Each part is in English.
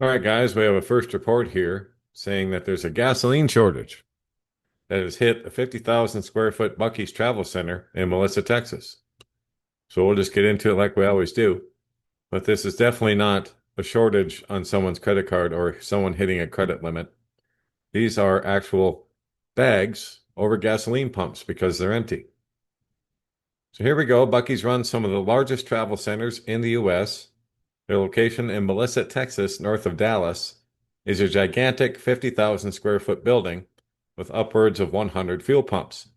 All right, guys, we have a first report here saying that there's a gasoline shortage that has hit a 50,000 square foot Bucky's Travel Center in Melissa, Texas. So we'll just get into it like we always do. But this is definitely not a shortage on someone's credit card or someone hitting a credit limit. These are actual bags over gasoline pumps because they're empty. So here we go. Bucky's runs some of the largest travel centers in the U.S. Their location in Melissa, Texas, north of Dallas, is a gigantic 50,000 square foot building with upwards of 100 fuel pumps.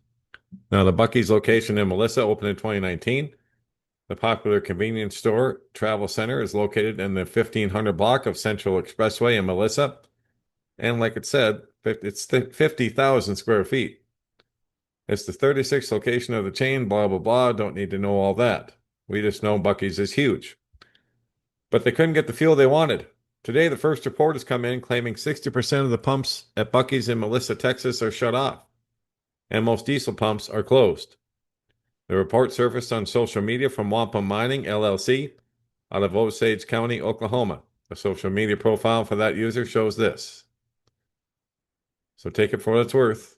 Now, the Bucky's location in Melissa opened in 2019. The popular convenience store travel center is located in the 1500 block of Central Expressway in Melissa. And like it said, it's 50,000 square feet. It's the 36th location of the chain, blah, blah, blah. Don't need to know all that. We just know Bucky's is huge. But they couldn't get the fuel they wanted. Today, the first report has come in claiming 60% of the pumps at Bucky's in Melissa, Texas are shut off, and most diesel pumps are closed. The report surfaced on social media from Wampum Mining, LLC, out of Osage County, Oklahoma. The social media profile for that user shows this. So take it for what it's worth.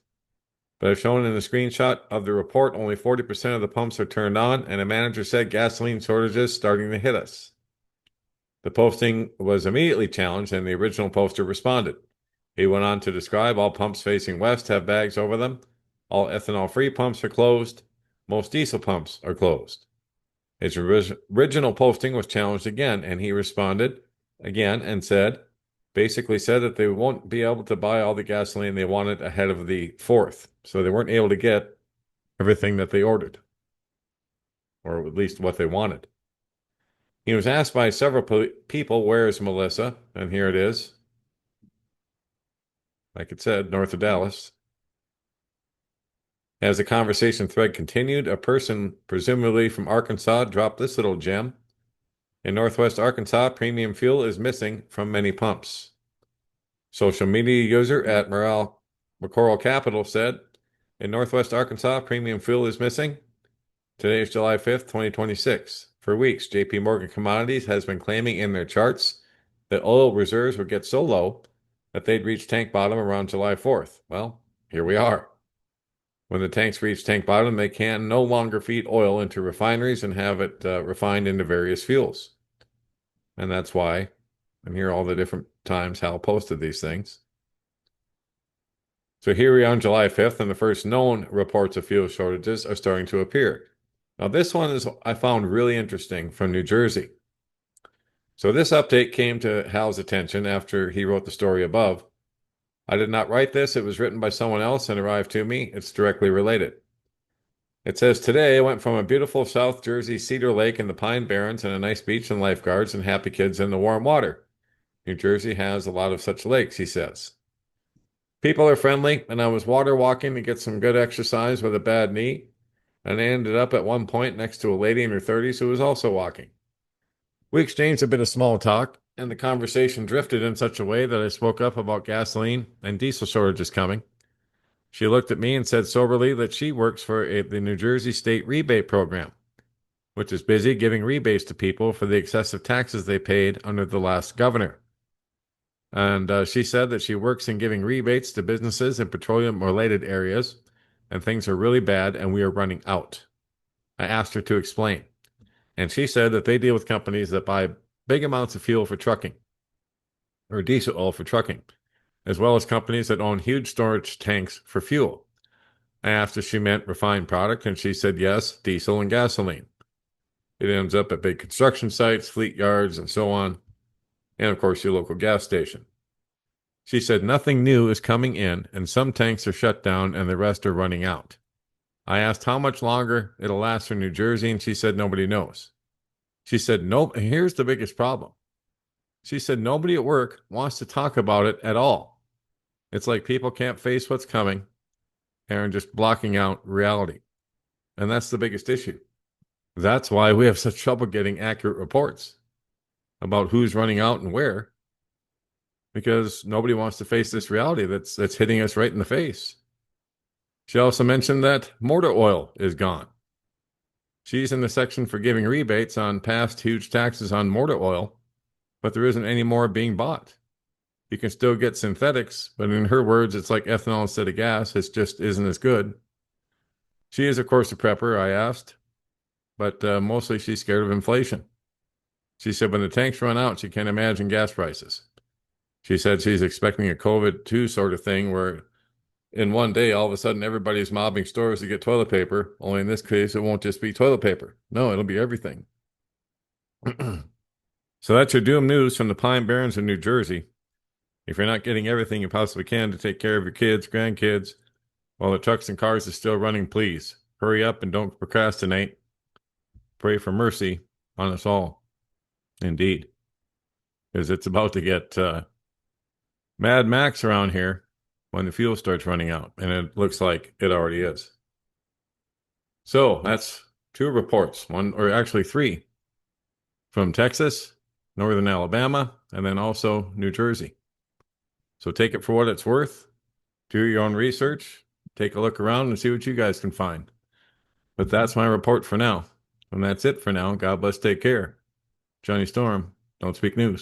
But as shown in the screenshot of the report, only 40% of the pumps are turned on, and a manager said gasoline shortages starting to hit us. The posting was immediately challenged, and the original poster responded. He went on to describe all pumps facing west have bags over them. All ethanol-free pumps are closed. Most diesel pumps are closed. His original posting was challenged again, and he responded again and basically said that they won't be able to buy all the gasoline they wanted ahead of the 4th. So they weren't able to get everything that they ordered, or at least what they wanted. He was asked by several people, where is Melissa? And here it is. Like it said, north of Dallas. As the conversation thread continued, a person, presumably from Arkansas, dropped this little gem. In Northwest Arkansas, premium fuel is missing from many pumps. Social media user at McCorrell Capital said, in Northwest Arkansas, premium fuel is missing. Today is July 5th, 2026. For weeks, JP Morgan Commodities has been claiming in their charts that oil reserves would get so low that they'd reach tank bottom around July 4th. Well, here we are. When the tanks reach tank bottom, they can no longer feed oil into refineries and have it refined into various fuels. And that's why I'm here all the different times Hal posted these things. So here we are on July 5th, and the first known reports of fuel shortages are starting to appear. Now, this one is I found really interesting from New Jersey. So this update came to Hal's attention after he wrote the story above. I did not write this. It was written by someone else and arrived to me. It's directly related. It says, today I went from a beautiful South Jersey Cedar Lake in the Pine Barrens and a nice beach and lifeguards and happy kids in the warm water. New Jersey has a lot of such lakes, he says. People are friendly, and I was water walking to get some good exercise with a bad knee, and I ended up at one point next to a lady in her 30s who was also walking. We exchanged a bit of small talk, and the conversation drifted in such a way that I spoke up about gasoline and diesel shortages coming. She looked at me and said soberly that she works for the New Jersey State Rebate Program, which is busy giving rebates to people for the excessive taxes they paid under the last governor. And she said that she works in giving rebates to businesses in petroleum-related areas, and things are really bad, and we are running out. I asked her to explain, and she said that they deal with companies that buy big amounts of fuel for trucking, or diesel oil for trucking, as well as companies that own huge storage tanks for fuel. I asked if she meant refined product, and she said yes, diesel and gasoline. It ends up at big construction sites, fleet yards, and so on, and of course your local gas station. She said nothing new is coming in, and some tanks are shut down and the rest are running out. I asked how much longer it'll last for New Jersey, and she said nobody knows. She said, no, here's the biggest problem. She said nobody at work wants to talk about it at all. It's like people can't face what's coming and are just blocking out reality. And that's the biggest issue. That's why we have such trouble getting accurate reports about who's running out and where, because nobody wants to face this reality that's hitting us right in the face. She also mentioned that motor oil is gone. She's in the section for giving rebates on past huge taxes on motor oil, but there isn't any more being bought. You can still get synthetics, but in her words, it's like ethanol instead of gas. It just isn't as good. She is, of course, a prepper, I asked, but mostly she's scared of inflation. She said when the tanks run out, she can't imagine gas prices. She said she's expecting a COVID-2 sort of thing where in one day, all of a sudden, everybody's mobbing stores to get toilet paper. Only in this case, it won't just be toilet paper. No, it'll be everything. So that's your doom news from the Pine Barrens in New Jersey. If you're not getting everything you possibly can to take care of your kids, grandkids, while the trucks and cars are still running, please hurry up and don't procrastinate. Pray for mercy on us all. Indeed. Because it's about to get Mad Max around here when the fuel starts running out. And it looks like it already is. So that's two reports, one or actually three from Texas, northern Alabama, and then also New Jersey. So take it for what it's worth. Do your own research. Take a look around and see what you guys can find. But that's my report for now. And that's it for now. God bless. Take care. Johnny Storm, Don't Speak News.